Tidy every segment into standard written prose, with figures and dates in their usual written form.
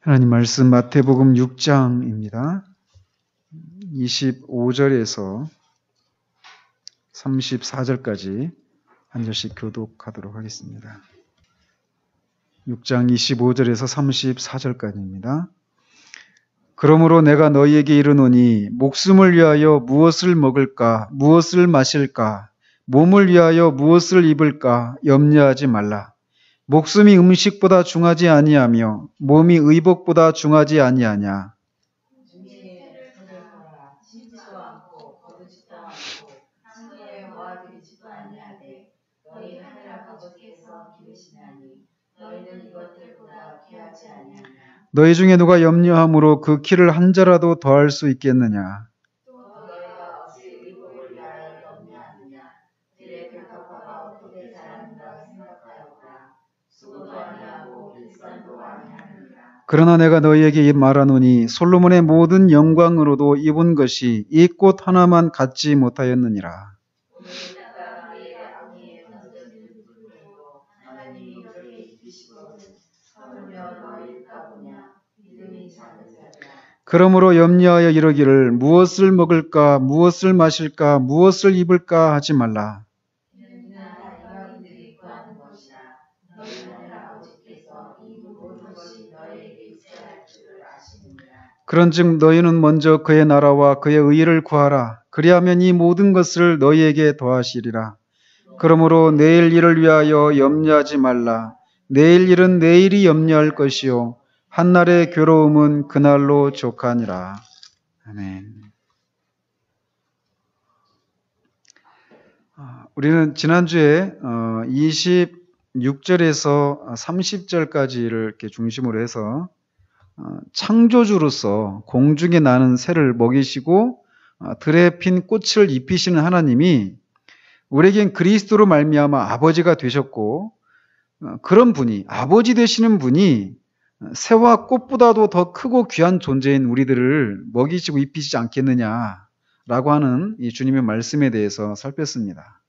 하나님 말씀 마태복음 6장입니다. 25절에서 34절까지 한 절씩 교독하도록 하겠습니다. 6장 25절에서 34절까지입니다. 그러므로 내가 너희에게 이르노니 목숨을 위하여 무엇을 먹을까, 무엇을 마실까, 몸을 위하여 무엇을 입을까 염려하지 말라. 목숨이 음식보다 중하지 아니하며 몸이 의복보다 중하지 아니하냐. 너희 중에 누가 염려함으로 그 키를 한 자라도 더할 수 있겠느냐. 그러나 내가 너희에게 말하노니 솔로몬의 모든 영광으로도 입은 것이 이 꽃 하나만 갖지 못하였느니라. 그러므로 염려하여 이르기를 무엇을 먹을까, 무엇을 마실까, 무엇을 입을까 하지 말라. 그런즉 너희는 먼저 그의 나라와 그의 의를 구하라. 그리하면 이 모든 것을 너희에게 더하시리라. 그러므로 내일 일을 위하여 염려하지 말라. 내일 일은 내일이 염려할 것이요 한날의 괴로움은 그날로 족하니라. 아멘. 우리는 지난주에 26절에서 30절까지를 이렇게 중심으로 해서 창조주로서 공중에 나는 새를 먹이시고 들에 핀 꽃을 입히시는 하나님이 우리에겐 그리스도로 말미암아 아버지가 되셨고, 그런 분이, 아버지 되시는 분이 새와 꽃보다도 더 크고 귀한 존재인 우리들을 먹이시고 입히시지 않겠느냐라고 하는 이 주님의 말씀에 대해서 살폈습니다.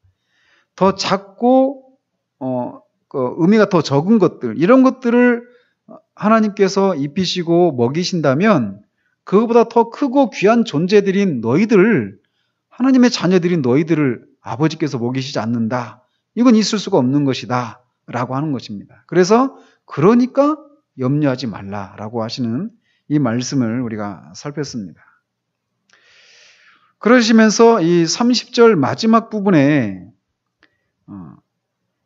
더 작고 의미가 더 적은 것들, 이런 것들을 하나님께서 입히시고 먹이신다면 그것보다 더 크고 귀한 존재들인 너희들을, 하나님의 자녀들인 너희들을 아버지께서 먹이시지 않는다. 이건 있을 수가 없는 것이다 라고 하는 것입니다. 그래서 그러니까 염려하지 말라라고 하시는 이 말씀을 우리가 살폈습니다. 그러시면서 이 30절 마지막 부분에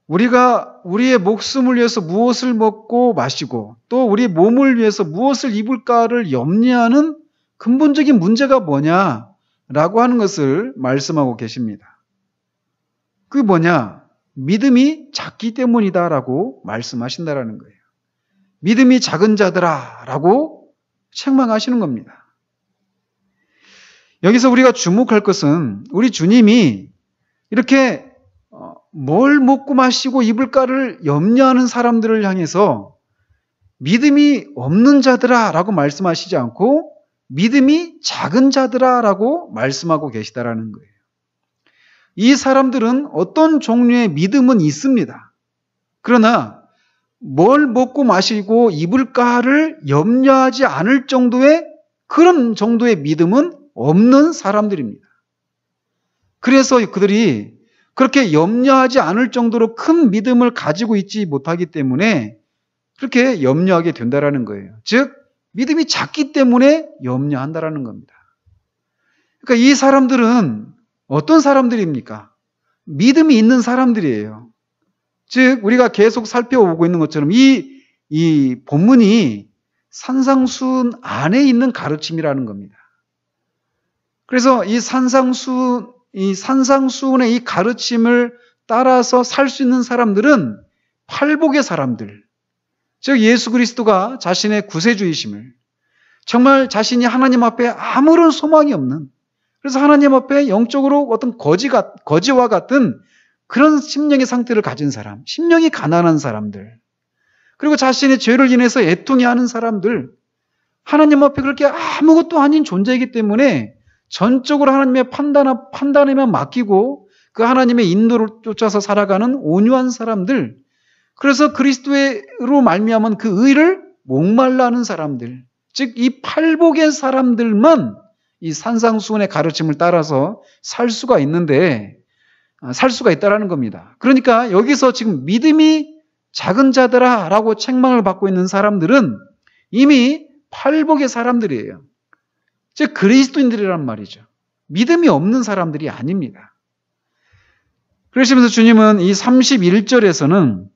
우리가 우리의 목숨을 위해서 무엇을 먹고 마시고 또 우리 몸을 위해서 무엇을 입을까를 염려하는 근본적인 문제가 뭐냐라고 하는 것을 말씀하고 계십니다. 그게 뭐냐? 믿음이 작기 때문이다라고 말씀하신다라는 거예요. 믿음이 작은 자들아라고 책망하시는 겁니다. 여기서 우리가 주목할 것은 우리 주님이 이렇게 뭘 먹고 마시고 입을까를 염려하는 사람들을 향해서 믿음이 없는 자들아 라고 말씀하시지 않고 믿음이 작은 자들아 라고 말씀하고 계시다라는 거예요. 이 사람들은 어떤 종류의 믿음은 있습니다. 그러나 뭘 먹고 마시고 입을까를 염려하지 않을 정도의 그런 정도의 믿음은 없는 사람들입니다. 그래서 그들이 그렇게 염려하지 않을 정도로 큰 믿음을 가지고 있지 못하기 때문에 그렇게 염려하게 된다라는 거예요. 즉 믿음이 작기 때문에 염려한다라는 겁니다. 그러니까 이 사람들은 어떤 사람들입니까? 믿음이 있는 사람들이에요. 즉 우리가 계속 살펴보고 있는 것처럼 이 본문이 산상수훈 안에 있는 가르침이라는 겁니다. 그래서 이 산상수훈의 이 가르침을 따라서 살 수 있는 사람들은 팔복의 사람들, 즉 예수 그리스도가 자신의 구세주이심을, 정말 자신이 하나님 앞에 아무런 소망이 없는, 그래서 하나님 앞에 영적으로 어떤 거지와 같은 그런 심령의 상태를 가진 사람, 심령이 가난한 사람들, 그리고 자신의 죄를 인해서 애통해하는 사람들, 하나님 앞에 그렇게 아무것도 아닌 존재이기 때문에 전적으로 하나님의 판단에만 맡기고 그 하나님의 인도를 쫓아서 살아가는 온유한 사람들, 그래서 그리스도로 말미암은 그 의를 목말라는 사람들, 즉 이 팔복의 사람들만 이 산상수훈의 가르침을 따라서 살 수가 있다라는 겁니다. 그러니까 여기서 지금 믿음이 작은 자들아 라고 책망을 받고 있는 사람들은 이미 팔복의 사람들이에요. 즉 그리스도인들이란 말이죠. 믿음이 없는 사람들이 아닙니다. 그러시면서 주님은 이 31절에서는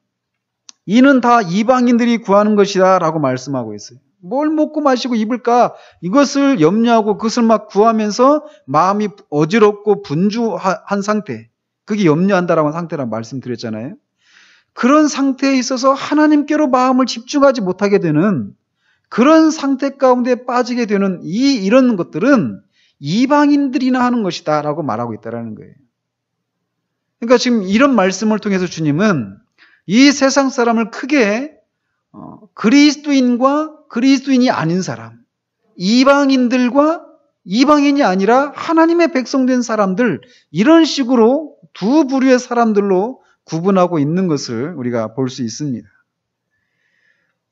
이는 다 이방인들이 구하는 것이다 라고 말씀하고 있어요. 뭘 먹고 마시고 입을까? 이것을 염려하고 그것을 막 구하면서 마음이 어지럽고 분주한 상태, 그게 염려한다라고 상태라고 말씀드렸잖아요. 그런 상태에 있어서 하나님께로 마음을 집중하지 못하게 되는 그런 상태 가운데 빠지게 되는 이런 것들은 이방인들이나 하는 것이다 라고 말하고 있다는 거예요. 그러니까 지금 이런 말씀을 통해서 주님은 이 세상 사람을 크게 그리스도인과 그리스도인이 아닌 사람, 이방인들과 이방인이 아니라 하나님의 백성된 사람들, 이런 식으로 두 부류의 사람들로 구분하고 있는 것을 우리가 볼 수 있습니다.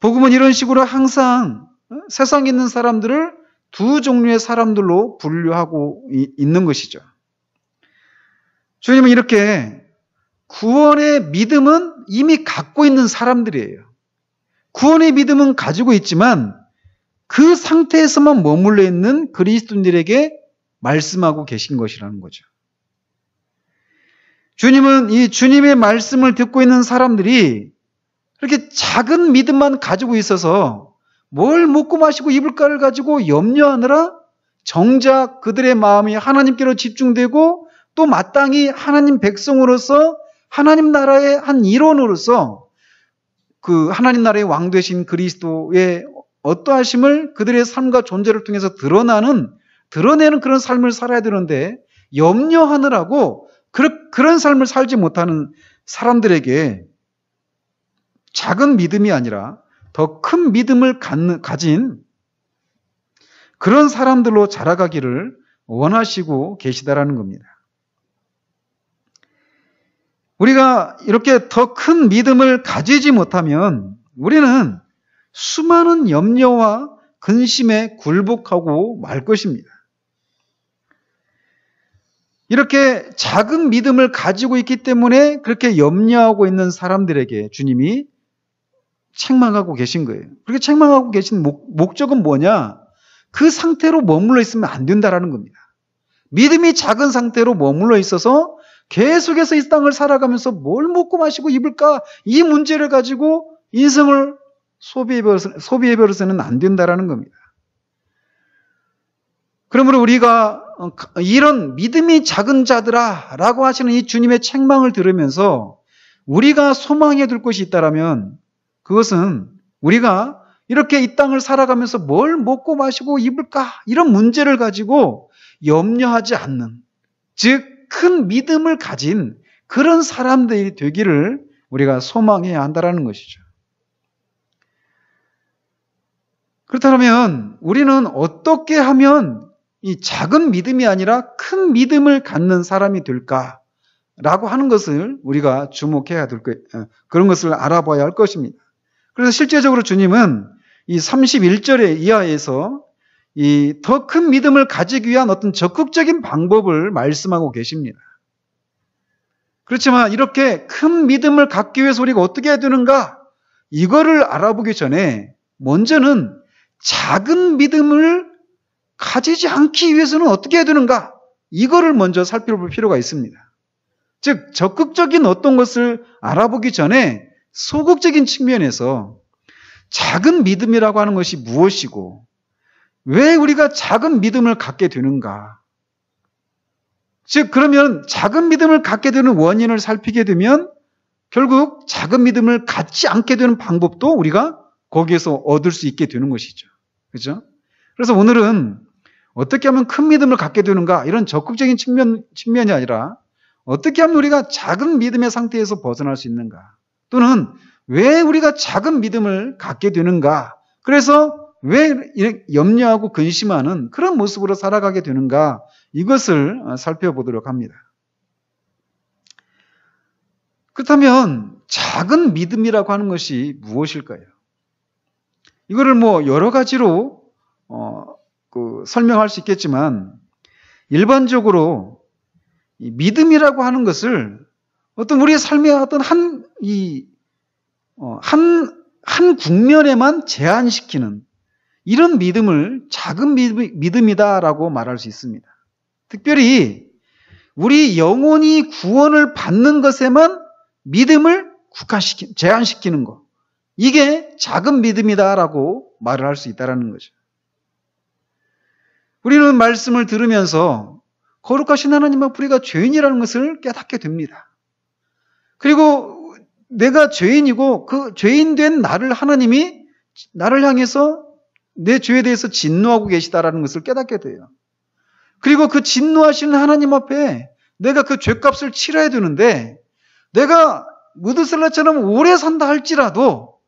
복음은 이런 식으로 항상 세상에 있는 사람들을 두 종류의 사람들로 분류하고 있는 것이죠. 주님은 이렇게 구원의 믿음은 이미 갖고 있는 사람들이에요. 구원의 믿음은 가지고 있지만 그 상태에서만 머물러 있는 그리스도인들에게 말씀하고 계신 것이라는 거죠. 주님은 이 주님의 말씀을 듣고 있는 사람들이 그렇게 작은 믿음만 가지고 있어서 뭘 먹고 마시고 입을까를 가지고 염려하느라 정작 그들의 마음이 하나님께로 집중되고 또 마땅히 하나님 백성으로서 하나님 나라의 한 일원으로서 그 하나님 나라의 왕 되신 그리스도의 어떠하심을 그들의 삶과 존재를 통해서 드러내는 그런 삶을 살아야 되는데 염려하느라고 그런 삶을 살지 못하는 사람들에게 작은 믿음이 아니라 더 큰 믿음을 가진 그런 사람들로 자라가기를 원하시고 계시다라는 겁니다. 우리가 이렇게 더 큰 믿음을 가지지 못하면 우리는 수많은 염려와 근심에 굴복하고 말 것입니다. 이렇게 작은 믿음을 가지고 있기 때문에 그렇게 염려하고 있는 사람들에게 주님이 책망하고 계신 거예요. 그렇게 책망하고 계신 목적은 뭐냐? 그 상태로 머물러 있으면 안 된다라는 겁니다. 믿음이 작은 상태로 머물러 있어서 계속해서 이 땅을 살아가면서 뭘 먹고 마시고 입을까? 이 문제를 가지고 인생을 소비해버려서는 안 된다라는 겁니다. 그러므로 우리가 이런 믿음이 작은 자들아 라고 하시는 이 주님의 책망을 들으면서 우리가 소망해 둘 것이 있다면 그것은 우리가 이렇게 이 땅을 살아가면서 뭘 먹고 마시고 입을까? 이런 문제를 가지고 염려하지 않는, 즉 큰 믿음을 가진 그런 사람들이 되기를 우리가 소망해야 한다는 것이죠. 그렇다면 우리는 어떻게 하면 이 작은 믿음이 아니라 큰 믿음을 갖는 사람이 될까라고 하는 것을 우리가 주목해야 될 그런 것을 알아봐야 할 것입니다. 그래서 실제적으로 주님은 이 31절의 이하에서 이 더 큰 믿음을 가지기 위한 어떤 적극적인 방법을 말씀하고 계십니다. 그렇지만 이렇게 큰 믿음을 갖기 위해서 우리가 어떻게 해야 되는가? 이거를 알아보기 전에 먼저는 작은 믿음을 가지지 않기 위해서는 어떻게 해야 되는가? 이거를 먼저 살펴볼 필요가 있습니다. 즉 적극적인 어떤 것을 알아보기 전에 소극적인 측면에서 작은 믿음이라고 하는 것이 무엇이고 왜 우리가 작은 믿음을 갖게 되는가? 즉 그러면 작은 믿음을 갖게 되는 원인을 살피게 되면 결국 작은 믿음을 갖지 않게 되는 방법도 우리가 거기에서 얻을 수 있게 되는 것이죠. 그렇죠? 그래서 오늘은 어떻게 하면 큰 믿음을 갖게 되는가? 이런 적극적인 측면이 아니라 어떻게 하면 우리가 작은 믿음의 상태에서 벗어날 수 있는가? 또는 왜 우리가 작은 믿음을 갖게 되는가? 그래서 왜 염려하고 근심하는 그런 모습으로 살아가게 되는가? 이것을 살펴보도록 합니다. 그렇다면 작은 믿음이라고 하는 것이 무엇일까요? 이거를 뭐 여러 가지로 설명할 수 있겠지만 일반적으로 이 믿음이라고 하는 것을 어떤 우리의 삶의 어떤 한 국면에만 제한시키는 이런 믿음을 작은 믿음이다라고 말할 수 있습니다. 특별히 우리 영혼이 구원을 받는 것에만 믿음을 제한시키는 것. 이게 작은 믿음이다라고 말을 할 수 있다는 거죠. 우리는 말씀을 들으면서 거룩하신 하나님 앞에 우리가 죄인이라는 것을 깨닫게 됩니다. 그리고 내가 죄인이고 그 죄인된 나를 하나님이 나를 향해서 내 죄에 대해서 진노하고 계시다라는 것을 깨닫게 돼요. 그리고 그 진노하시는 하나님 앞에 내가 그 죄값을 치러야 되는데 내가 무드셀라처럼 오래 산다 할지라도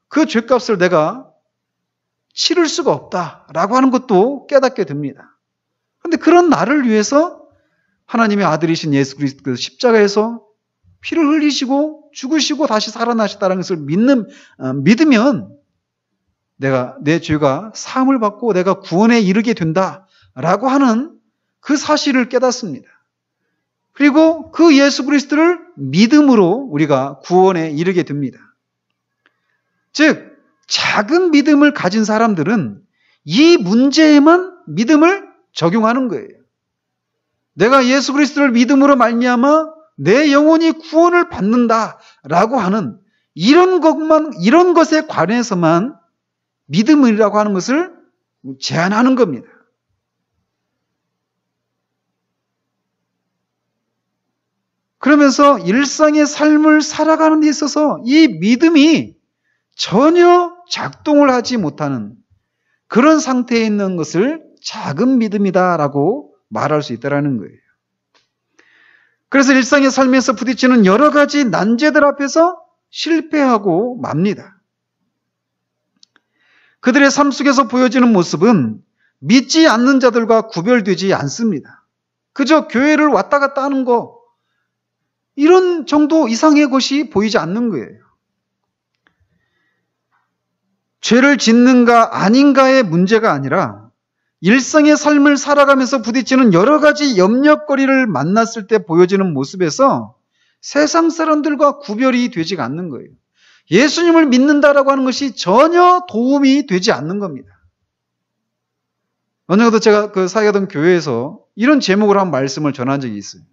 그 죄값을 내가 치를 수가 없다라고 하는 것도 깨닫게 됩니다. 그런데 그런 나를 위해서 하나님의 아들이신 예수 그리스도 십자가에서 피를 흘리시고 죽으시고 다시 살아나셨다는 것을 믿으면 내가 내 죄가 사함을 받고 내가 구원에 이르게 된다라고 하는 그 사실을 깨닫습니다. 그리고 그 예수 그리스도를 믿음으로 우리가 구원에 이르게 됩니다. 즉 작은 믿음을 가진 사람들은 이 문제에만 믿음을 적용하는 거예요. 내가 예수 그리스도를 믿음으로 말미암아 내 영혼이 구원을 받는다라고 하는 이런 것에 관해서만 믿음이라고 하는 것을 제한하는 겁니다. 그러면서 일상의 삶을 살아가는 데 있어서 이 믿음이 전혀 작동을 하지 못하는 그런 상태에 있는 것을 작은 믿음이다라고 말할 수 있다는 거예요. 그래서 일상의 삶에서 부딪히는 여러 가지 난제들 앞에서 실패하고 맙니다. 그들의 삶 속에서 보여지는 모습은 믿지 않는 자들과 구별되지 않습니다. 그저 교회를 왔다 갔다 하는 거, 이런 정도 이상의 것이 보이지 않는 거예요. 죄를 짓는가 아닌가의 문제가 아니라 일상의 삶을 살아가면서 부딪히는 여러 가지 염려거리를 만났을 때 보여지는 모습에서 세상 사람들과 구별이 되지 않는 거예요. 예수님을 믿는다라고 하는 것이 전혀 도움이 되지 않는 겁니다. 언젠가도 제가 그 사역하던 교회에서 이런 제목으로 한 말씀을 전한 적이 있어요.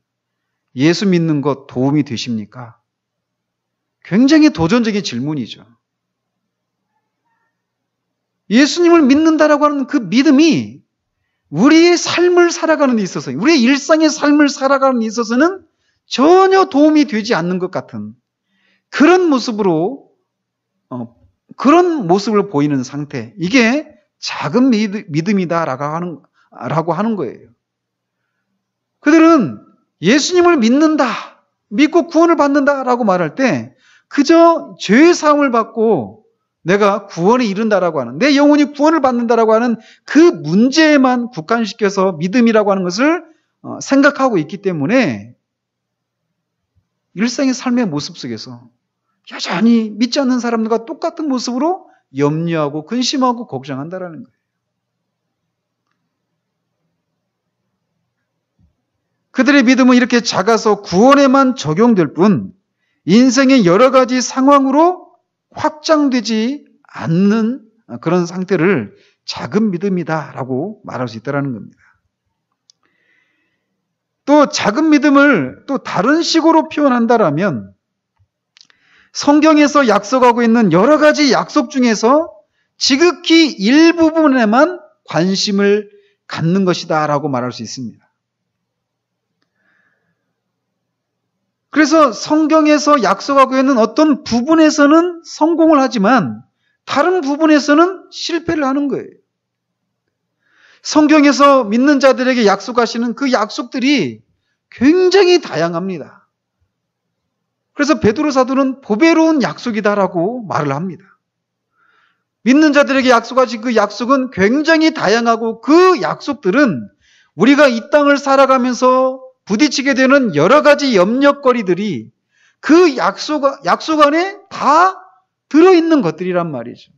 예수 믿는 것 도움이 되십니까? 굉장히 도전적인 질문이죠. 예수님을 믿는다라고 하는 그 믿음이 우리의 삶을 살아가는 데 있어서, 우리의 일상의 삶을 살아가는 데 있어서는 전혀 도움이 되지 않는 것 같은 그런 모습으로, 그런 모습을 보이는 상태. 이게 작은 믿음이다라고 하는 거예요. 그들은 예수님을 믿는다, 믿고 구원을 받는다라고 말할 때 그저 죄의 사함을 받고 내가 구원에 이른다라고 하는, 내 영혼이 구원을 받는다라고 하는 그 문제에만 국한시켜서 믿음이라고 하는 것을 생각하고 있기 때문에 일상의 삶의 모습 속에서 여전히 믿지 않는 사람들과 똑같은 모습으로 염려하고 근심하고 걱정한다라는 거예요. 그들의 믿음은 이렇게 작아서 구원에만 적용될 뿐 인생의 여러 가지 상황으로 확장되지 않는 그런 상태를 작은 믿음이다라고 말할 수 있다는 겁니다. 또 작은 믿음을 또 다른 식으로 표현한다라면 성경에서 약속하고 있는 여러 가지 약속 중에서 지극히 일부분에만 관심을 갖는 것이다라고 말할 수 있습니다. 그래서 성경에서 약속하고 있는 어떤 부분에서는 성공을 하지만 다른 부분에서는 실패를 하는 거예요. 성경에서 믿는 자들에게 약속하시는 그 약속들이 굉장히 다양합니다. 그래서 베드로 사도는 보배로운 약속이다라고 말을 합니다. 믿는 자들에게 약속하신 그 약속은 굉장히 다양하고 그 약속들은 우리가 이 땅을 살아가면서 부딪히게 되는 여러 가지 염려거리들이 그 약속 안에 다 들어있는 것들이란 말이죠.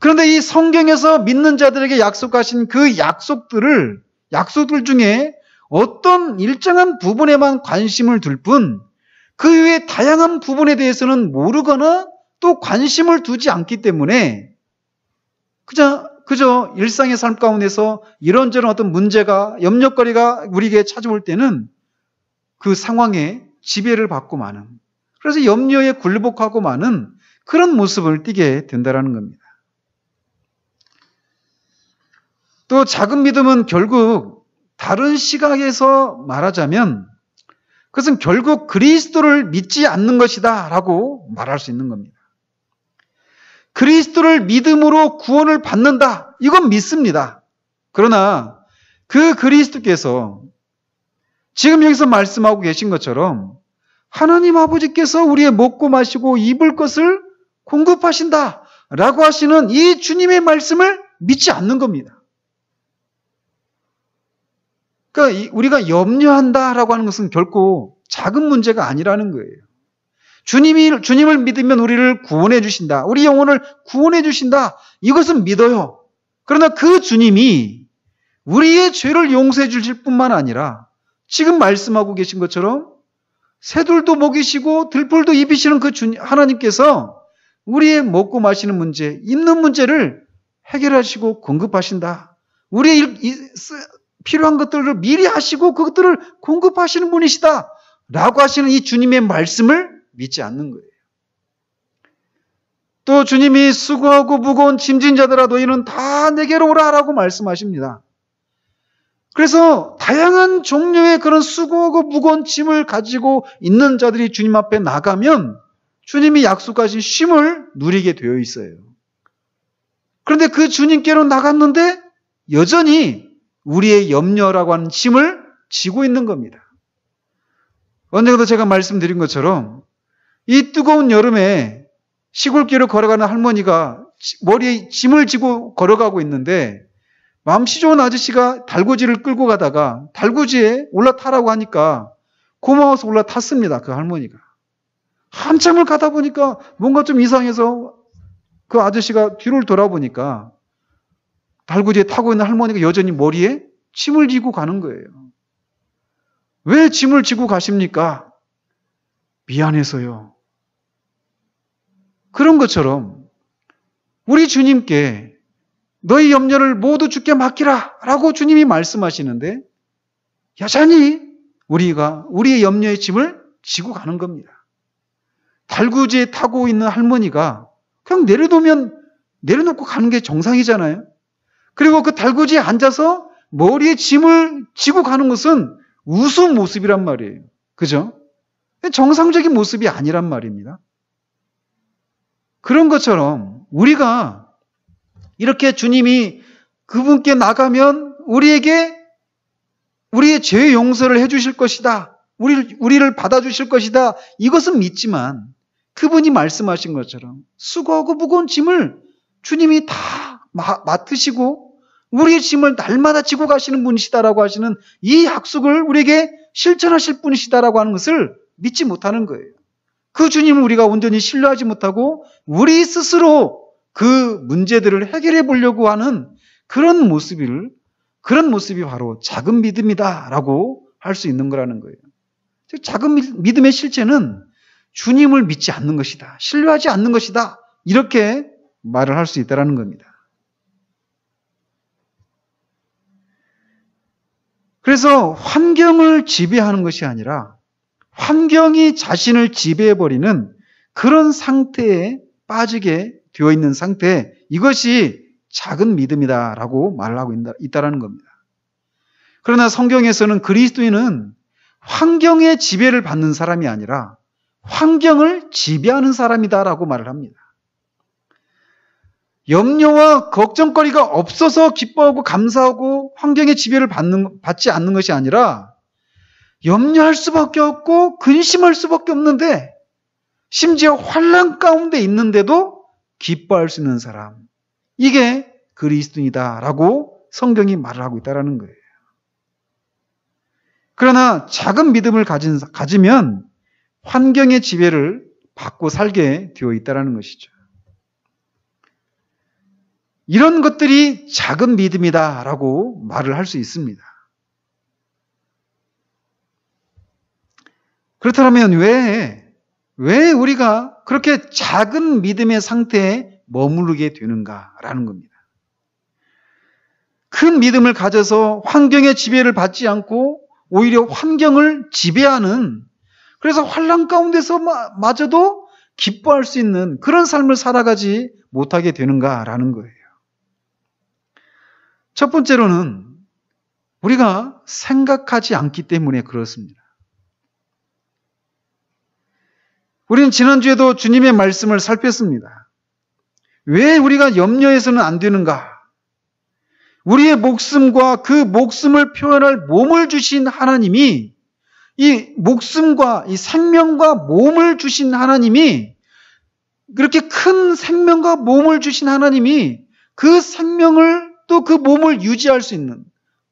그런데 이 성경에서 믿는 자들에게 약속하신 그 약속들 중에 어떤 일정한 부분에만 관심을 둘 뿐, 그 외에 다양한 부분에 대해서는 모르거나 또 관심을 두지 않기 때문에 그저 일상의 삶 가운데서 이런저런 어떤 문제가, 염려거리가 우리에게 찾아올 때는 그 상황에 지배를 받고 마는, 그래서 염려에 굴복하고 마는 그런 모습을 띠게 된다는 겁니다. 또 작은 믿음은 결국 다른 시각에서 말하자면 그것은 결국 그리스도를 믿지 않는 것이다 라고 말할 수 있는 겁니다. 그리스도를 믿음으로 구원을 받는다, 이건 믿습니다. 그러나 그 그리스도께서 지금 여기서 말씀하고 계신 것처럼 하나님 아버지께서 우리의 먹고 마시고 입을 것을 공급하신다 라고 하시는 이 주님의 말씀을 믿지 않는 겁니다. 그러니까 우리가 염려한다라고 하는 것은 결코 작은 문제가 아니라는 거예요. 주님을 믿으면 우리를 구원해 주신다, 우리 영혼을 구원해 주신다, 이것은 믿어요. 그러나 그 주님이 우리의 죄를 용서해 주실 뿐만 아니라 지금 말씀하고 계신 것처럼 새들도 먹이시고 들풀도 입히시는 그 하나님께서 우리의 먹고 마시는 문제, 입는 문제를 해결하시고 공급하신다. 우리의 필요한 것들을 미리 하시고 그것들을 공급하시는 분이시다 라고 하시는 이 주님의 말씀을 믿지 않는 거예요. 또 주님이 수고하고 무거운 짐진 자들아 너희는 다 내게로 오라 라고 말씀하십니다. 그래서 다양한 종류의 그런 수고하고 무거운 짐을 가지고 있는 자들이 주님 앞에 나가면 주님이 약속하신 쉼을 누리게 되어 있어요. 그런데 그 주님께로 나갔는데 여전히 우리의 염려라고 하는 짐을 지고 있는 겁니다. 언젠가도 제가 말씀드린 것처럼 이 뜨거운 여름에 시골길을 걸어가는 할머니가 머리에 짐을 지고 걸어가고 있는데 맘씨 좋은 아저씨가 달구지를 끌고 가다가 달구지에 올라타라고 하니까 고마워서 올라탔습니다. 그 할머니가. 한참을 가다 보니까 뭔가 좀 이상해서 그 아저씨가 뒤를 돌아보니까 달구지에 타고 있는 할머니가 여전히 머리에 짐을 지고 가는 거예요. 왜 짐을 지고 가십니까? 미안해서요. 그런 것처럼 우리 주님께 너희 염려를 모두 주께 맡기라 라고 주님이 말씀하시는데 여전히 우리가 우리의 염려의 짐을 지고 가는 겁니다. 달구지에 타고 있는 할머니가 그냥 내려놓고 가는 게 정상이잖아요. 그리고 그 달구지에 앉아서 머리에 짐을 지고 가는 것은 우스운 모습이란 말이에요. 그죠? 정상적인 모습이 아니란 말입니다. 그런 것처럼 우리가 이렇게 주님이 그분께 나가면 우리에게 우리의 죄 용서를 해주실 것이다. 우리를 받아주실 것이다. 이것은 믿지만 그분이 말씀하신 것처럼 수고하고 무거운 짐을 주님이 다 맡으시고 우리의 짐을 날마다 지고 가시는 분이시다라고 하시는 이 약속을 우리에게 실천하실 분이시다라고 하는 것을 믿지 못하는 거예요. 그 주님을 우리가 온전히 신뢰하지 못하고 우리 스스로 그 문제들을 해결해 보려고 하는 그런 모습이 바로 작은 믿음이다라고 할 수 있는 거라는 거예요. 즉 작은 믿음의 실체는 주님을 믿지 않는 것이다. 신뢰하지 않는 것이다. 이렇게 말을 할 수 있다는 겁니다. 그래서 환경을 지배하는 것이 아니라 환경이 자신을 지배해버리는 그런 상태에 빠지게 되어 있는 상태, 이것이 작은 믿음이다라고 말하고 있다는 겁니다. 그러나 성경에서는 그리스도인은 환경의 지배를 받는 사람이 아니라 환경을 지배하는 사람이다라고 말을 합니다. 염려와 걱정거리가 없어서 기뻐하고 감사하고 환경의 지배를 받지 않는 것이 아니라 염려할 수밖에 없고 근심할 수밖에 없는데 심지어 환난 가운데 있는데도 기뻐할 수 있는 사람, 이게 그리스도인이다라고 성경이 말을 하고 있다는 거예요. 그러나 작은 믿음을 가지면 환경의 지배를 받고 살게 되어 있다는 것이죠. 이런 것들이 작은 믿음이다라고 말을 할 수 있습니다. 그렇다면 왜 우리가 그렇게 작은 믿음의 상태에 머무르게 되는가라는 겁니다. 큰 믿음을 가져서 환경의 지배를 받지 않고 오히려 환경을 지배하는, 그래서 환난 가운데서 마저도 기뻐할 수 있는 그런 삶을 살아가지 못하게 되는가라는 거예요. 첫 번째로는 우리가 생각하지 않기 때문에 그렇습니다. 우리는 지난주에도 주님의 말씀을 살폈습니다. 왜 우리가 염려해서는 안 되는가? 우리의 목숨과 그 목숨을 표현할 몸을 주신 하나님이, 이 목숨과 이 생명과 몸을 주신 하나님이, 그렇게 큰 생명과 몸을 주신 하나님이 그 생명을 또 그 몸을 유지할 수 있는,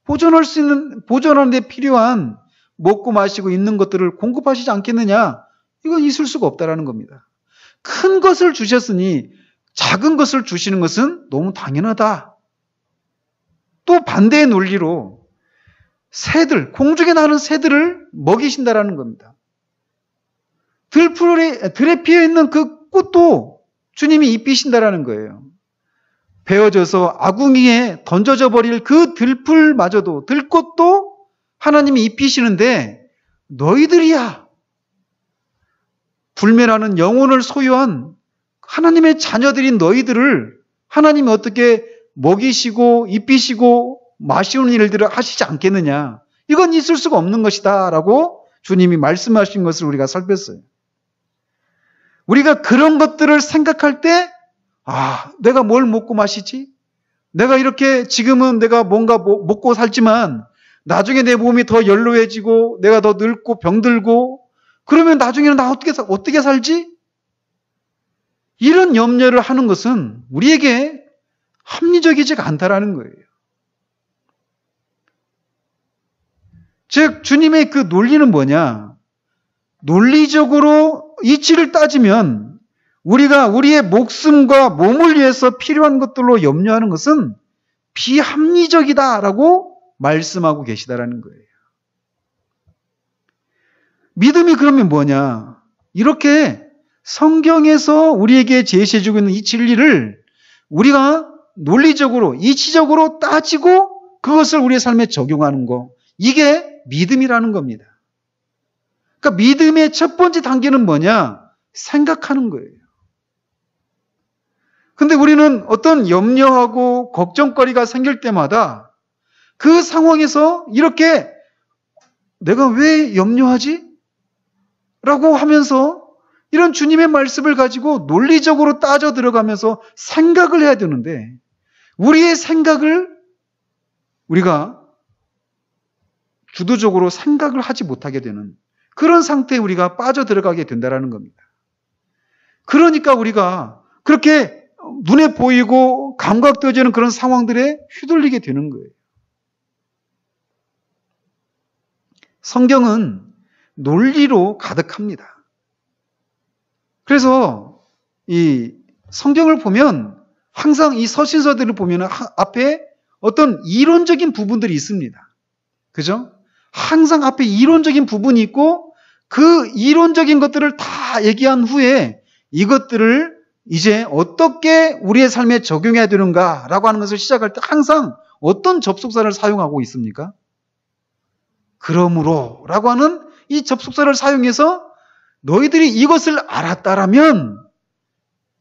보존하는 데 필요한 먹고 마시고 있는 것들을 공급하시지 않겠느냐? 이건 있을 수가 없다라는 겁니다. 큰 것을 주셨으니 작은 것을 주시는 것은 너무 당연하다. 또 반대의 논리로 새들, 공중에 나는 새들을 먹이신다라는 겁니다. 들에 피어 있는 그 꽃도 주님이 입히신다라는 거예요. 베어져서 아궁이에 던져져 버릴 그 들풀마저도, 들꽃도 하나님이 입히시는데 너희들이야, 불멸하는 영혼을 소유한 하나님의 자녀들인 너희들을 하나님이 어떻게 먹이시고 입히시고 마시는 일들을 하시지 않겠느냐. 이건 있을 수가 없는 것이다 라고 주님이 말씀하신 것을 우리가 살폈어요. 우리가 그런 것들을 생각할 때, 내가 뭘 먹고 마시지? 내가 이렇게 지금은 내가 뭔가 먹고 살지만 나중에 내 몸이 더 연로해지고 내가 더 늙고 병들고 그러면 나중에는 나 어떻게 살지? 이런 염려를 하는 것은 우리에게 합리적이지가 않다라는 거예요. 즉 주님의 그 논리는 뭐냐? 논리적으로 이치를 따지면 우리가 우리의 목숨과 몸을 위해서 필요한 것들로 염려하는 것은 비합리적이다라고 말씀하고 계시다라는 거예요. 믿음이 그러면 뭐냐? 이렇게 성경에서 우리에게 제시해주고 있는 이 진리를 우리가 논리적으로, 이치적으로 따지고 그것을 우리의 삶에 적용하는 거, 이게 믿음이라는 겁니다. 그러니까 믿음의 첫 번째 단계는 뭐냐? 생각하는 거예요. 근데 우리는 어떤 염려하고 걱정거리가 생길 때마다 그 상황에서 이렇게 내가 왜 염려하지? 라고 하면서 이런 주님의 말씀을 가지고 논리적으로 따져 들어가면서 생각을 해야 되는데 우리의 생각을 우리가 주도적으로 생각을 하지 못하게 되는 그런 상태에 우리가 빠져 들어가게 된다는 겁니다. 그러니까 우리가 그렇게 눈에 보이고 감각되어지는 그런 상황들에 휘둘리게 되는 거예요. 성경은 논리로 가득합니다. 그래서 이 성경을 보면 항상 이 서신서들을 보면 앞에 어떤 이론적인 부분들이 있습니다. 그죠? 항상 앞에 이론적인 부분이 있고 그 이론적인 것들을 다 얘기한 후에 이것들을 이제 어떻게 우리의 삶에 적용해야 되는가라고 하는 것을 시작할 때 항상 어떤 접속사를 사용하고 있습니까? 그러므로 라고 하는 이 접속사를 사용해서 너희들이 이것을 알았다라면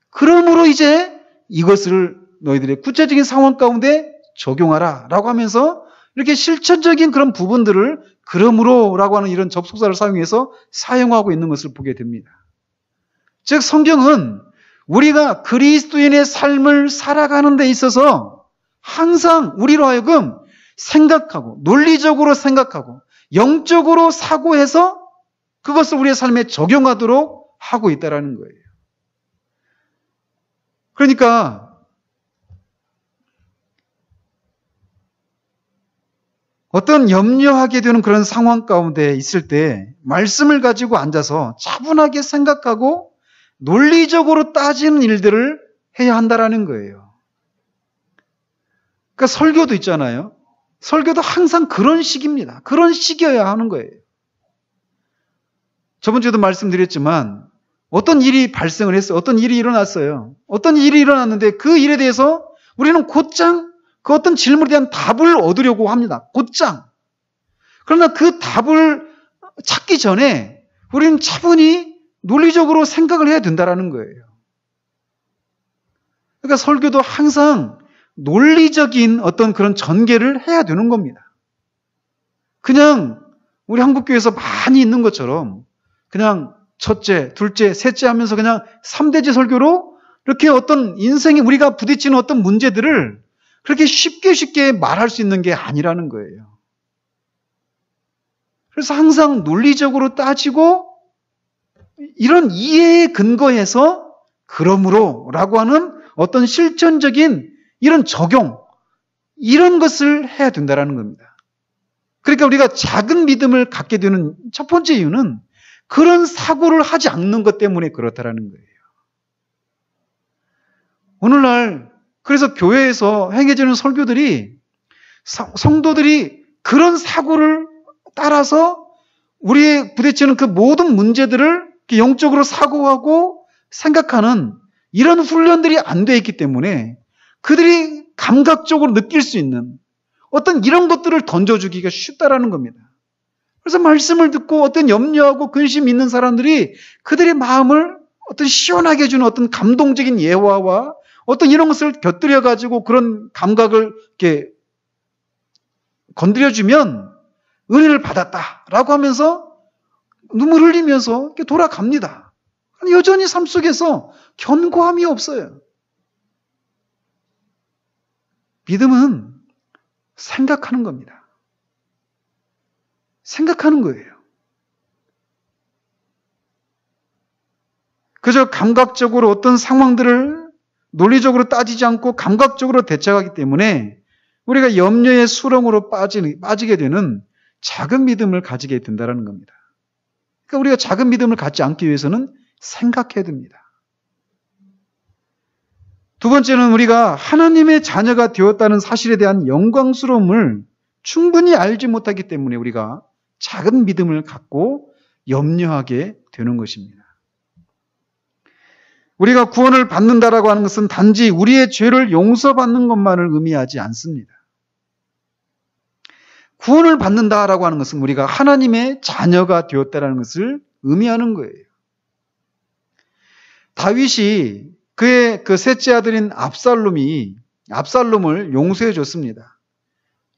그러므로 이제 이것을 너희들의 구체적인 상황 가운데 적용하라 라고 하면서 이렇게 실천적인 그런 부분들을 그러므로 라고 하는 이런 접속사를 사용해서 사용하고 있는 것을 보게 됩니다. 즉 성경은 우리가 그리스도인의 삶을 살아가는 데 있어서 항상 우리로 하여금 생각하고 논리적으로 생각하고 영적으로 사고해서 그것을 우리의 삶에 적용하도록 하고 있다는 거예요. 그러니까 어떤 염려하게 되는 그런 상황 가운데 있을 때 말씀을 가지고 앉아서 차분하게 생각하고 논리적으로 따지는 일들을 해야 한다는 거예요. 그러니까 설교도 있잖아요. 설교도 항상 그런 식입니다. 그런 식이어야 하는 거예요. 저번 주에도 말씀드렸지만 어떤 일이 발생을 했어요. 어떤 일이 일어났어요. 어떤 일이 일어났는데 그 일에 대해서 우리는 곧장 그 어떤 질문에 대한 답을 얻으려고 합니다. 곧장. 그러나 그 답을 찾기 전에 우리는 차분히 논리적으로 생각을 해야 된다는 거예요. 그러니까 설교도 항상 논리적인 어떤 그런 전개를 해야 되는 겁니다. 그냥 우리 한국교회에서 많이 있는 것처럼 그냥 첫째, 둘째, 셋째 하면서 그냥 3대째 설교로 이렇게 어떤 인생에 우리가 부딪히는 어떤 문제들을 그렇게 쉽게 말할 수 있는 게 아니라는 거예요. 그래서 항상 논리적으로 따지고 이런 이해에 근거해서 그러므로 라고 하는 어떤 실천적인 이런 적용, 이런 것을 해야 된다는 겁니다. 그러니까 우리가 작은 믿음을 갖게 되는 첫 번째 이유는 그런 사고를 하지 않는 것 때문에 그렇다라는 거예요. 오늘날 그래서 교회에서 행해지는 설교들이 성도들이 그런 사고를 따라서 우리의 부딪히는 그 모든 문제들을 영적으로 사고하고 생각하는 이런 훈련들이 안 돼 있기 때문에 그들이 감각적으로 느낄 수 있는 어떤 이런 것들을 던져주기가 쉽다라는 겁니다. 그래서 말씀을 듣고 어떤 염려하고 근심 있는 사람들이 그들의 마음을 어떤 시원하게 해주는 어떤 감동적인 예화와 어떤 이런 것을 곁들여 가지고 그런 감각을 이렇게 건드려주면 은혜를 받았다라고 하면서 눈물 흘리면서 이렇게 돌아갑니다. 여전히 삶 속에서 견고함이 없어요. 믿음은 생각하는 겁니다. 생각하는 거예요. 그저 감각적으로 어떤 상황들을 논리적으로 따지지 않고 감각적으로 대처하기 때문에 우리가 염려의 수렁으로 빠지게 되는 작은 믿음을 가지게 된다는 겁니다. 그러니까 우리가 작은 믿음을 갖지 않기 위해서는 생각해야 됩니다. 두 번째는 우리가 하나님의 자녀가 되었다는 사실에 대한 영광스러움을 충분히 알지 못하기 때문에 우리가 작은 믿음을 갖고 염려하게 되는 것입니다. 우리가 구원을 받는다라고 하는 것은 단지 우리의 죄를 용서받는 것만을 의미하지 않습니다. 구원을 받는다라고 하는 것은 우리가 하나님의 자녀가 되었다라는 것을 의미하는 거예요. 다윗이 그의 그 셋째 아들인 압살롬을 용서해 줬습니다.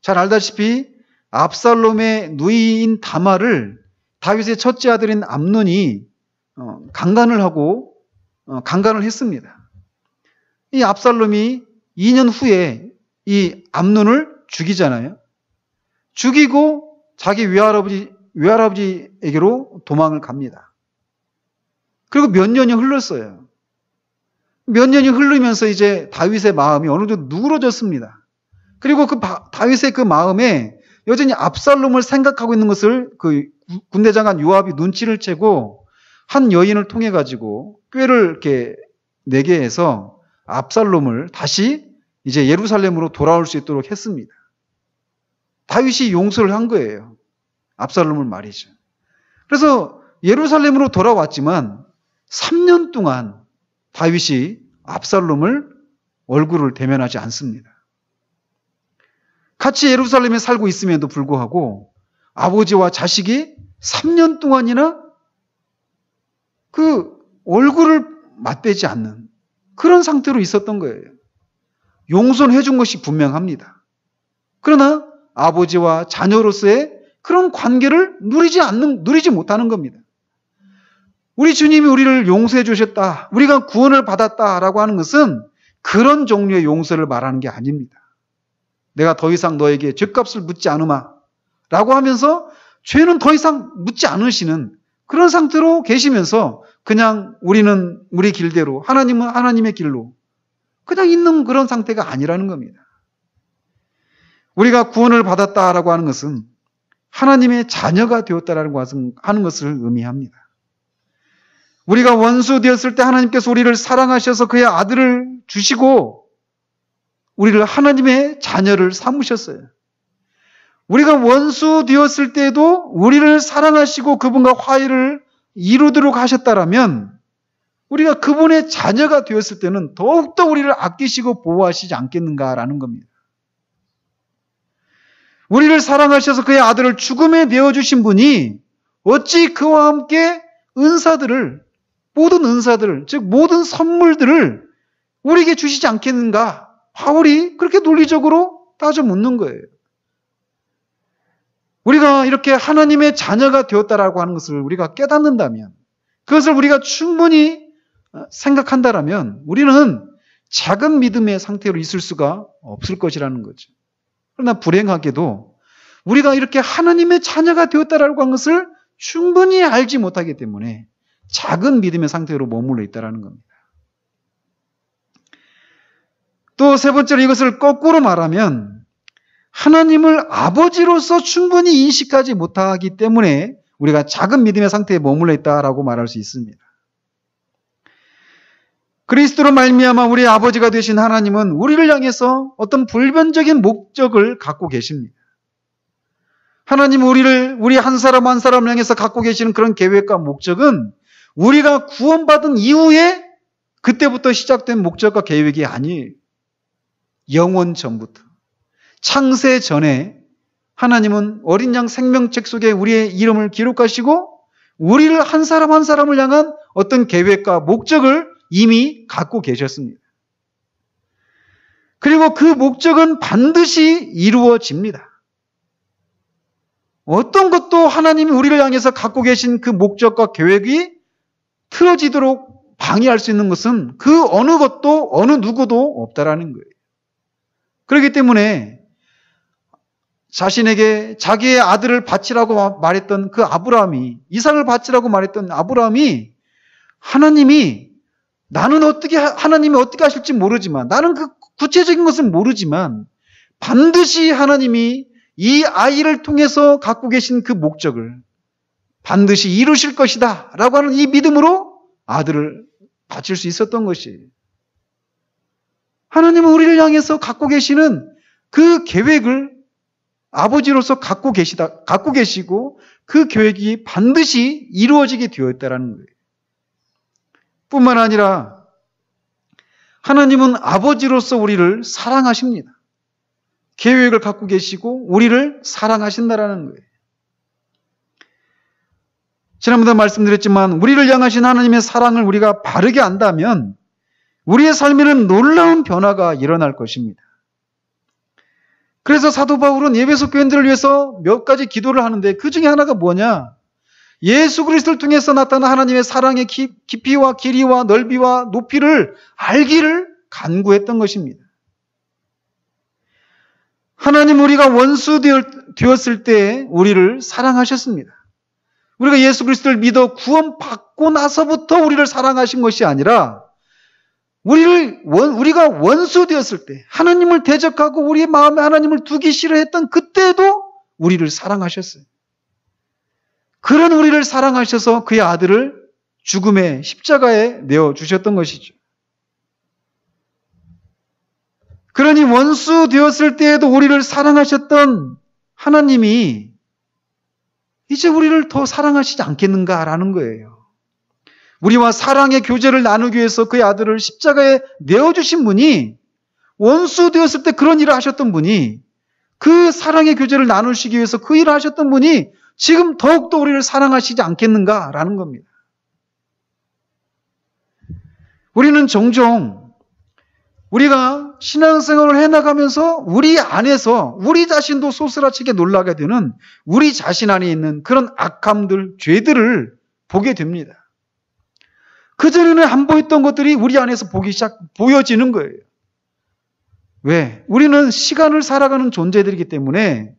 잘 알다시피 압살롬의 누이인 다말을 다윗의 첫째 아들인 암논이 강간을 했습니다. 이 압살롬이 2년 후에 이 암논을 죽이잖아요. 죽이고 자기 외할아버지에게로 도망을 갑니다. 그리고 몇 년이 흘렀어요. 몇 년이 흐르면서 이제 다윗의 마음이 어느 정도 누그러졌습니다. 그리고 그 다윗의 그 마음에 여전히 압살롬을 생각하고 있는 것을 그 군대장관 요압이 눈치를 채고 한 여인을 통해 가지고 꾀를 이렇게 내게 해서 압살롬을 다시 이제 예루살렘으로 돌아올 수 있도록 했습니다. 다윗이 용서를 한 거예요. 압살롬을 말이죠. 그래서 예루살렘으로 돌아왔지만 3년 동안 다윗이 압살롬을 얼굴을 대면하지 않습니다. 같이 예루살렘에 살고 있음에도 불구하고 아버지와 자식이 3년 동안이나 그 얼굴을 맞대지 않는 그런 상태로 있었던 거예요. 용서는 해준 것이 분명합니다. 그러나 아버지와 자녀로서의 그런 관계를 누리지 못하는 겁니다. 우리 주님이 우리를 용서해 주셨다, 우리가 구원을 받았다라고 하는 것은 그런 종류의 용서를 말하는 게 아닙니다. 내가 더 이상 너에게 죄값을 묻지 않으마 라고 하면서 죄는 더 이상 묻지 않으시는 그런 상태로 계시면서 그냥 우리는 우리 길대로, 하나님은 하나님의 길로 그냥 있는 그런 상태가 아니라는 겁니다. 우리가 구원을 받았다라고 하는 것은 하나님의 자녀가 되었다라고 하는 것을 의미합니다. 우리가 원수 되었을 때 하나님께서 우리를 사랑하셔서 그의 아들을 주시고 우리를 하나님의 자녀를 삼으셨어요. 우리가 원수 되었을 때도 우리를 사랑하시고 그분과 화해를 이루도록 하셨다라면 우리가 그분의 자녀가 되었을 때는 더욱더 우리를 아끼시고 보호하시지 않겠는가라는 겁니다. 우리를 사랑하셔서 그의 아들을 죽음에 내어주신 분이 어찌 그와 함께 모든 은사들을, 즉 모든 선물들을 우리에게 주시지 않겠는가? 바울이 그렇게 논리적으로 따져 묻는 거예요. 우리가 이렇게 하나님의 자녀가 되었다라고 하는 것을 우리가 깨닫는다면, 그것을 우리가 충분히 생각한다라면 우리는 작은 믿음의 상태로 있을 수가 없을 것이라는 거죠. 그러나 불행하게도 우리가 이렇게 하나님의 자녀가 되었다라고 하는 것을 충분히 알지 못하기 때문에 작은 믿음의 상태로 머물러 있다라는 겁니다. 또 세 번째로 이것을 거꾸로 말하면 하나님을 아버지로서 충분히 인식하지 못하기 때문에 우리가 작은 믿음의 상태에 머물러 있다라고 말할 수 있습니다. 그리스도로 말미암아 우리의 아버지가 되신 하나님은 우리를 향해서 어떤 불변적인 목적을 갖고 계십니다. 하나님은 우리 한 사람 한 사람을 향해서 갖고 계시는 그런 계획과 목적은 우리가 구원받은 이후에 그때부터 시작된 목적과 계획이 아니에요. 영원 전부터. 창세 전에 하나님은 어린 양 생명책 속에 우리의 이름을 기록하시고 우리를 한 사람 한 사람을 향한 어떤 계획과 목적을 이미 갖고 계셨습니다. 그리고 그 목적은 반드시 이루어집니다. 어떤 것도 하나님이 우리를 향해서 갖고 계신 그 목적과 계획이 틀어지도록 방해할 수 있는 것은 그 어느 것도 어느 누구도 없다라는 거예요. 그렇기 때문에 자신에게 자기의 아들을 바치라고 말했던 그 아브라함이, 이삭을 바치라고 말했던 아브라함이 하나님이 하나님이 어떻게 하실지 모르지만, 나는 그 구체적인 것은 모르지만 반드시 하나님이 이 아이를 통해서 갖고 계신 그 목적을 반드시 이루실 것이다 라고 하는 이 믿음으로 아들을 바칠 수 있었던 것이에요. 하나님은 우리를 향해서 갖고 계시는 그 계획을 아버지로서 갖고 계시고 그 계획이 반드시 이루어지게 되어 있다는 거예요. 뿐만 아니라 하나님은 아버지로서 우리를 사랑하십니다. 계획을 갖고 계시고 우리를 사랑하신다라는 거예요. 지난번에 말씀드렸지만 우리를 향하신 하나님의 사랑을 우리가 바르게 안다면 우리의 삶에는 놀라운 변화가 일어날 것입니다. 그래서 사도 바울은 에베소 교인들을 위해서 몇 가지 기도를 하는데 그 중에 하나가 뭐냐? 예수 그리스도를 통해서 나타난 하나님의 사랑의 깊이와 길이와 넓이와 높이를 알기를 간구했던 것입니다. 하나님 우리가 원수 되었을 때 우리를 사랑하셨습니다. 우리가 예수 그리스도를 믿어 구원받고 나서부터 우리를 사랑하신 것이 아니라 우리가 원수 되었을 때 하나님을 대적하고 우리의 마음에 하나님을 두기 싫어했던 그때도 우리를 사랑하셨어요. 그런 우리를 사랑하셔서 그의 아들을 죽음의 십자가에 내어주셨던 것이죠. 그러니 원수 되었을 때에도 우리를 사랑하셨던 하나님이 이제 우리를 더 사랑하시지 않겠는가라는 거예요. 우리와 사랑의 교제를 나누기 위해서 그의 아들을 십자가에 내어주신 분이, 원수 되었을 때 그런 일을 하셨던 분이, 그 사랑의 교제를 나누시기 위해서 그 일을 하셨던 분이 지금 더욱더 우리를 사랑하시지 않겠는가라는 겁니다. 우리는 종종 우리가 신앙생활을 해나가면서 우리 안에서 우리 자신도 소스라치게 놀라게 되는 우리 자신 안에 있는 그런 악함들, 죄들을 보게 됩니다. 그전에는 안 보였던 것들이 우리 안에서 보여지는 거예요. 왜? 우리는 시간을 살아가는 존재들이기 때문에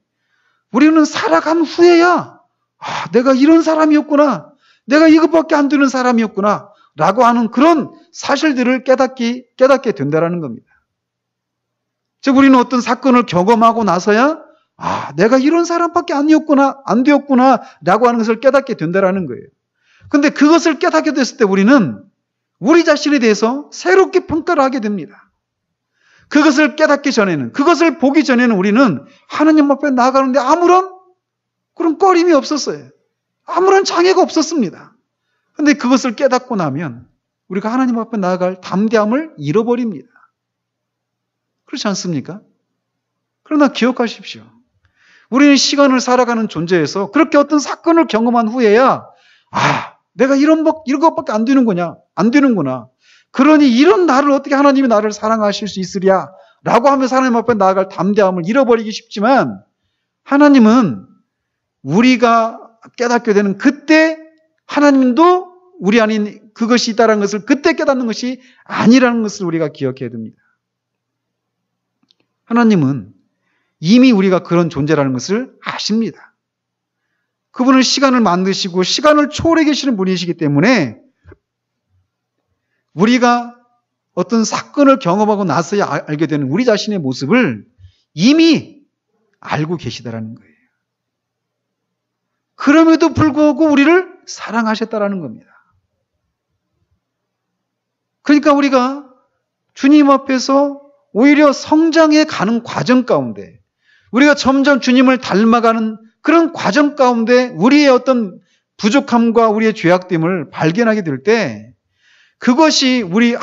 우리는 살아간 후에야 내가 이런 사람이었구나, 내가 이것밖에 안 되는 사람이었구나 라고 하는 그런 사실들을 깨닫게 된다는 겁니다. 즉 우리는 어떤 사건을 경험하고 나서야 내가 이런 사람밖에 안 되었구나 라고 하는 것을 깨닫게 된다는 거예요. 근데 그것을 깨닫게 됐을 때 우리는 우리 자신에 대해서 새롭게 평가를 하게 됩니다. 그것을 깨닫기 전에는, 그것을 보기 전에는 우리는 하나님 앞에 나아가는데 아무런 그런 꺼림이 없었어요. 아무런 장애가 없었습니다. 그런데 그것을 깨닫고 나면 우리가 하나님 앞에 나아갈 담대함을 잃어버립니다. 그렇지 않습니까? 그러나 기억하십시오. 우리는 시간을 살아가는 존재에서 그렇게 어떤 사건을 경험한 후에야 내가 이런 것밖에 안 되는구나. 그러니 이런 나를 어떻게 하나님이 나를 사랑하실 수 있으랴 라고 하면서 하나님 앞에 나아갈 담대함을 잃어버리기 쉽지만 하나님은 우리가 깨닫게 되는 그때 하나님도 우리 안에 그것이 있다는 것을 그때 깨닫는 것이 아니라는 것을 우리가 기억해야 됩니다. 하나님은 이미 우리가 그런 존재라는 것을 아십니다. 그분은 시간을 만드시고 시간을 초월해 계시는 분이시기 때문에 우리가 어떤 사건을 경험하고 나서야 알게 되는 우리 자신의 모습을 이미 알고 계시다라는 거예요. 그럼에도 불구하고 우리를 사랑하셨다라는 겁니다. 그러니까 우리가 주님 앞에서 오히려 성장해 가는 과정 가운데 우리가 점점 주님을 닮아가는 그런 과정 가운데 우리의 어떤 부족함과 우리의 죄악됨을 발견하게 될 때 그것이 우리를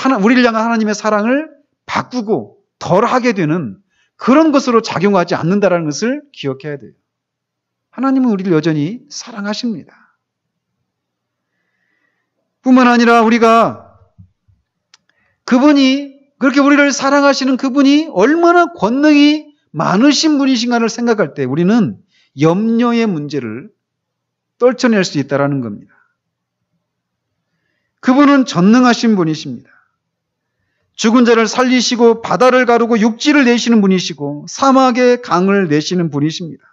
향한 하나님의 사랑을 바꾸고 덜하게 되는 그런 것으로 작용하지 않는다는 것을 기억해야 돼요. 하나님은 우리를 여전히 사랑하십니다. 뿐만 아니라 우리가 그분이 그렇게 우리를 사랑하시는 그분이 얼마나 권능이 많으신 분이신가를 생각할 때 우리는 염려의 문제를 떨쳐낼 수 있다는 겁니다. 그분은 전능하신 분이십니다. 죽은 자를 살리시고 바다를 가르고 육지를 내시는 분이시고 사막의 강을 내시는 분이십니다.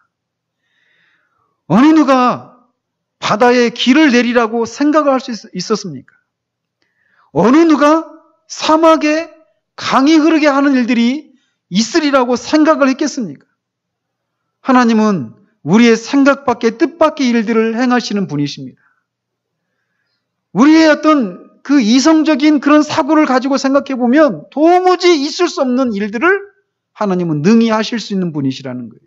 어느 누가 바다에 길을 내리라고 생각을 할 수 있었습니까? 어느 누가 사막에 강이 흐르게 하는 일들이 있으리라고 생각을 했겠습니까? 하나님은 우리의 생각 밖의 뜻 밖의 일들을 행하시는 분이십니다. 우리의 어떤 그 이성적인 그런 사고를 가지고 생각해 보면 도무지 있을 수 없는 일들을 하나님은 능히 하실 수 있는 분이시라는 거예요.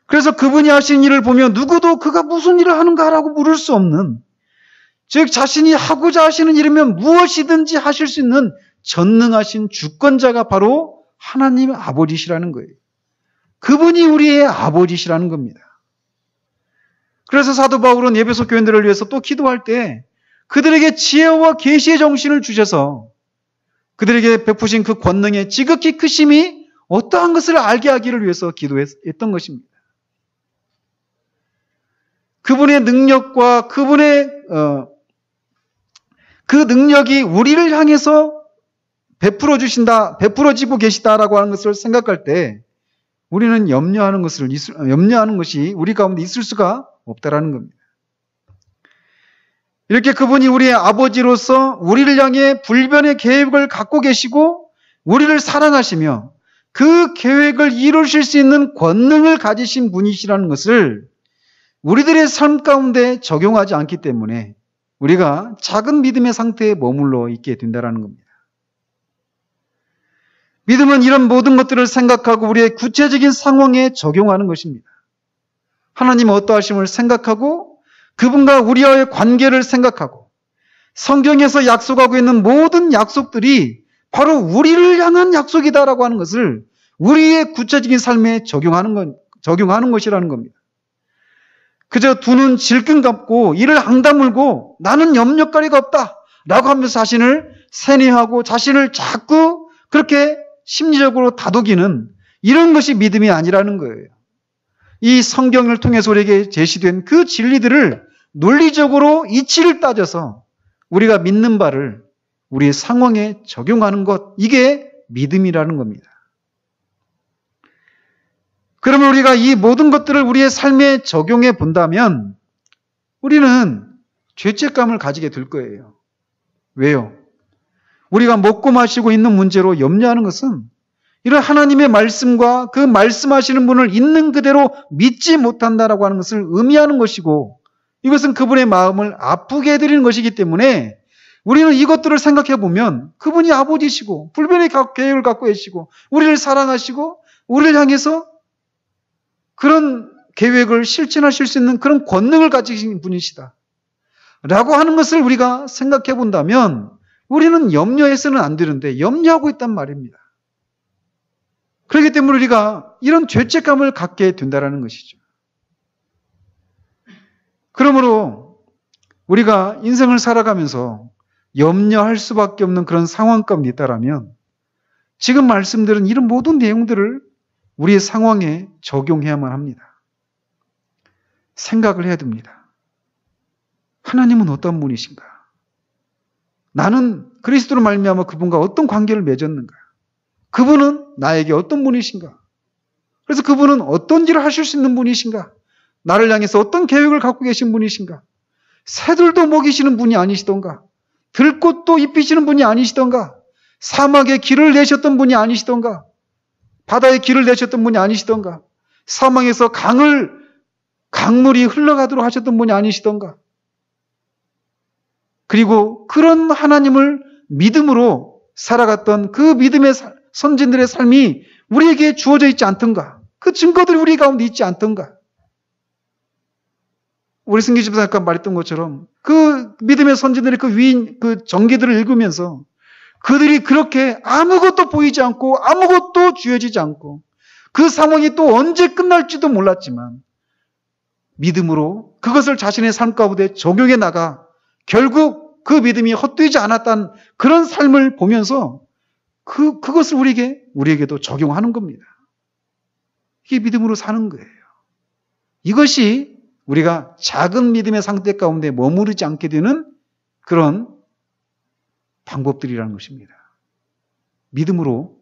그래서 그분이 하신 일을 보면 누구도 그가 무슨 일을 하는가라고 물을 수 없는, 즉 자신이 하고자 하시는 일이면 무엇이든지 하실 수 있는 전능하신 주권자가 바로 하나님의 아버지시라는 거예요. 그분이 우리의 아버지시라는 겁니다. 그래서 사도 바울은 에베소 교인들을 위해서 또 기도할 때 그들에게 지혜와 계시의 정신을 주셔서 그들에게 베푸신 그 권능의 지극히 크심이 어떠한 것을 알게 하기를 위해서 기도했던 것입니다. 그분의 능력과 그분의 그 능력이 우리를 향해서 베풀어지고 계시다라고 하는 것을 생각할 때 우리는 염려하는 것이 우리 가운데 있을 수가 없다라는 겁니다. 이렇게 그분이 우리의 아버지로서 우리를 향해 불변의 계획을 갖고 계시고 우리를 사랑하시며 그 계획을 이루실 수 있는 권능을 가지신 분이시라는 것을 우리들의 삶 가운데 적용하지 않기 때문에 우리가 작은 믿음의 상태에 머물러 있게 된다는 겁니다. 믿음은 이런 모든 것들을 생각하고 우리의 구체적인 상황에 적용하는 것입니다. 하나님의 어떠하심을 생각하고 그분과 우리와의 관계를 생각하고 성경에서 약속하고 있는 모든 약속들이 바로 우리를 향한 약속이다라고 하는 것을 우리의 구체적인 삶에 적용하는 것이라는 겁니다. 그저 두 눈 질끈 감고 이를 앙다물고 나는 염려거리가 없다라고 하면서 자신을 세뇌하고 자신을 자꾸 그렇게 심리적으로 다독이는 이런 것이 믿음이 아니라는 거예요. 이 성경을 통해서 우리에게 제시된 그 진리들을 논리적으로 이치를 따져서 우리가 믿는 바를 우리의 상황에 적용하는 것, 이게 믿음이라는 겁니다. 그러면 우리가 이 모든 것들을 우리의 삶에 적용해 본다면 우리는 죄책감을 가지게 될 거예요. 왜요? 우리가 먹고 마시고 있는 문제로 염려하는 것은 이런 하나님의 말씀과 그 말씀하시는 분을 있는 그대로 믿지 못한다라고 하는 것을 의미하는 것이고 이것은 그분의 마음을 아프게 해드리는 것이기 때문에 우리는 이것들을 생각해 보면 그분이 아버지시고 불변의 계획을 갖고 계시고 우리를 사랑하시고 우리를 향해서 그런 계획을 실천하실 수 있는 그런 권능을 가지신 분이시다 라고 하는 것을 우리가 생각해 본다면 우리는 염려해서는 안 되는데 염려하고 있단 말입니다. 그렇기 때문에 우리가 이런 죄책감을 갖게 된다는 것이죠. 그러므로 우리가 인생을 살아가면서 염려할 수밖에 없는 그런 상황 가운데 있다라면 지금 말씀드린 이런 모든 내용들을 우리의 상황에 적용해야만 합니다. 생각을 해야 됩니다. 하나님은 어떤 분이신가? 나는 그리스도로 말미암아 그분과 어떤 관계를 맺었는가? 그분은 나에게 어떤 분이신가? 그래서 그분은 어떤 일을 하실 수 있는 분이신가? 나를 향해서 어떤 계획을 갖고 계신 분이신가? 새들도 먹이시는 분이 아니시던가? 들꽃도 입히시는 분이 아니시던가? 사막에 길을 내셨던 분이 아니시던가? 바다에 길을 내셨던 분이 아니시던가? 사막에서 강물이 흘러가도록 하셨던 분이 아니시던가? 그리고 그런 하나님을 믿음으로 살아갔던 그 믿음의 선진들의 삶이 우리에게 주어져 있지 않던가? 그 증거들이 우리 가운데 있지 않던가? 우리 승기 집사님 아까 말했던 것처럼 그 믿음의 선진들의 그 전기들을 읽으면서 그들이 그렇게 아무것도 보이지 않고 아무것도 주어지지 않고 그 상황이 또 언제 끝날지도 몰랐지만 믿음으로 그것을 자신의 삶 가운데 적용해 나가 결국 그 믿음이 헛되지 않았다는 그런 삶을 보면서 그것을 우리에게도 적용하는 겁니다. 이게 믿음으로 사는 거예요. 이것이 우리가 작은 믿음의 상태 가운데 머무르지 않게 되는 그런 방법들이라는 것입니다. 믿음으로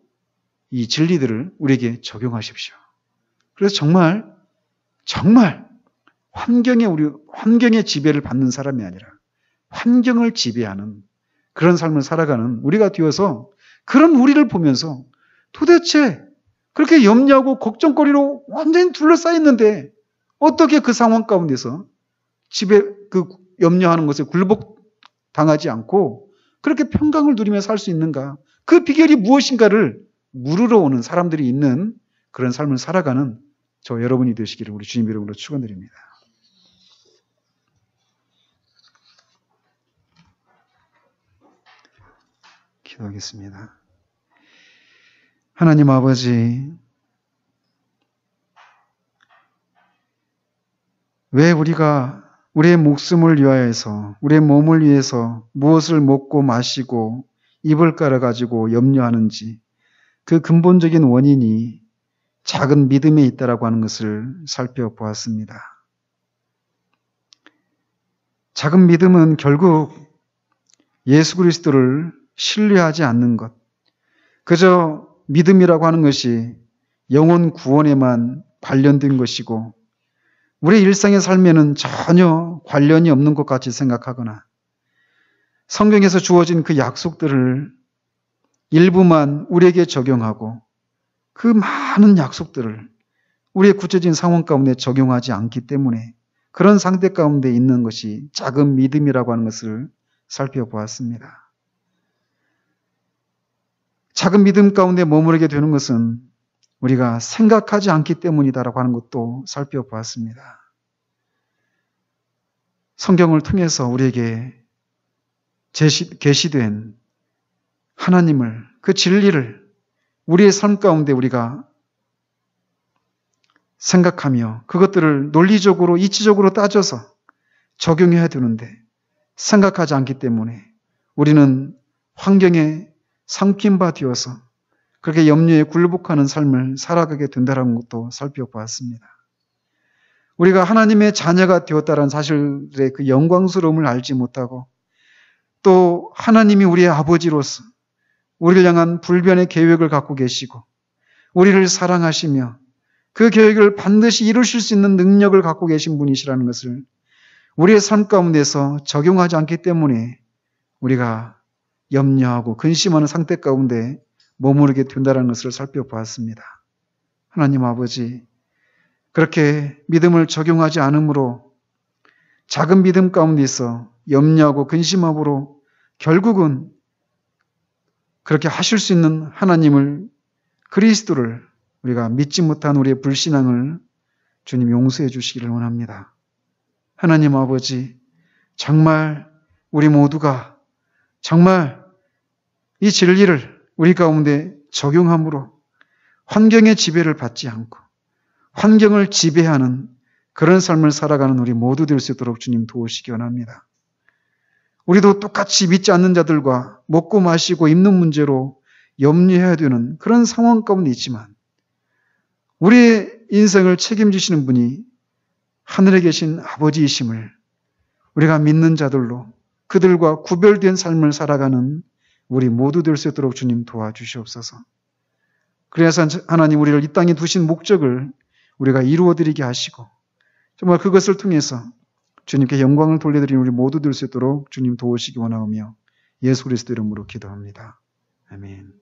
이 진리들을 우리에게 적용하십시오. 그래서 정말 환경의 지배를 받는 사람이 아니라 환경을 지배하는 그런 삶을 살아가는 우리가 되어서 그런 우리를 보면서 도대체 그렇게 염려하고 걱정거리로 완전히 둘러싸였는데 어떻게 그 상황 가운데서 염려하는 것에 굴복당하지 않고 그렇게 평강을 누리며 살 수 있는가? 그 비결이 무엇인가를 물으러 오는 사람들이 있는 그런 삶을 살아가는 저 여러분이 되시기를 우리 주님 이름으로 축원드립니다. 기도하겠습니다. 하나님 아버지, 왜 우리가 우리의 목숨을 위하여서 우리의 몸을 위해서 무엇을 먹고 마시고 입을 깔아가지고 염려하는지 그 근본적인 원인이 작은 믿음에 있다라고 하는 것을 살펴보았습니다. 작은 믿음은 결국 예수 그리스도를 신뢰하지 않는 것, 그저 믿음이라고 하는 것이 영혼 구원에만 관련된 것이고 우리의 일상의 삶에는 전혀 관련이 없는 것 같이 생각하거나 성경에서 주어진 그 약속들을 일부만 우리에게 적용하고 그 많은 약속들을 우리의 구체적인 상황 가운데 적용하지 않기 때문에 그런 상태 가운데 있는 것이 작은 믿음이라고 하는 것을 살펴보았습니다. 작은 믿음 가운데 머무르게 되는 것은 우리가 생각하지 않기 때문이다라고 하는 것도 살펴보았습니다. 성경을 통해서 우리에게 계시된 하나님을, 그 진리를 우리의 삶 가운데 우리가 생각하며 그것들을 논리적으로, 이치적으로 따져서 적용해야 되는데 생각하지 않기 때문에 우리는 환경에 삼킨 바 되어서 그렇게 염려에 굴복하는 삶을 살아가게 된다는 것도 살펴보았습니다. 우리가 하나님의 자녀가 되었다는 사실의 그 영광스러움을 알지 못하고 또 하나님이 우리의 아버지로서 우리를 향한 불변의 계획을 갖고 계시고 우리를 사랑하시며 그 계획을 반드시 이루실 수 있는 능력을 갖고 계신 분이시라는 것을 우리의 삶 가운데서 적용하지 않기 때문에 우리가 염려하고 근심하는 상태 가운데 머무르게 된다는 것을 살펴보았습니다. 하나님 아버지, 그렇게 믿음을 적용하지 않으므로 작은 믿음 가운데서 염려하고 근심함으로 결국은 그렇게 하실 수 있는 하나님을, 그리스도를 우리가 믿지 못한 우리의 불신앙을 주님 용서해 주시기를 원합니다. 하나님 아버지, 정말 우리 모두가 정말 이 진리를 우리 가운데 적용함으로 환경의 지배를 받지 않고 환경을 지배하는 그런 삶을 살아가는 우리 모두 될 수 있도록 주님 도우시기 원합니다. 우리도 똑같이 믿지 않는 자들과 먹고 마시고 입는 문제로 염려해야 되는 그런 상황 가운데 있지만 우리의 인생을 책임지시는 분이 하늘에 계신 아버지이심을 우리가 믿는 자들로 그들과 구별된 삶을 살아가는 우리 모두 될 수 있도록 주님 도와주시옵소서. 그래서 하나님 우리를 이 땅에 두신 목적을 우리가 이루어드리게 하시고 정말 그것을 통해서 주님께 영광을 돌려드리는 우리 모두 될 수 있도록 주님 도우시기 원하오며 예수 그리스도 이름으로 기도합니다. 아멘.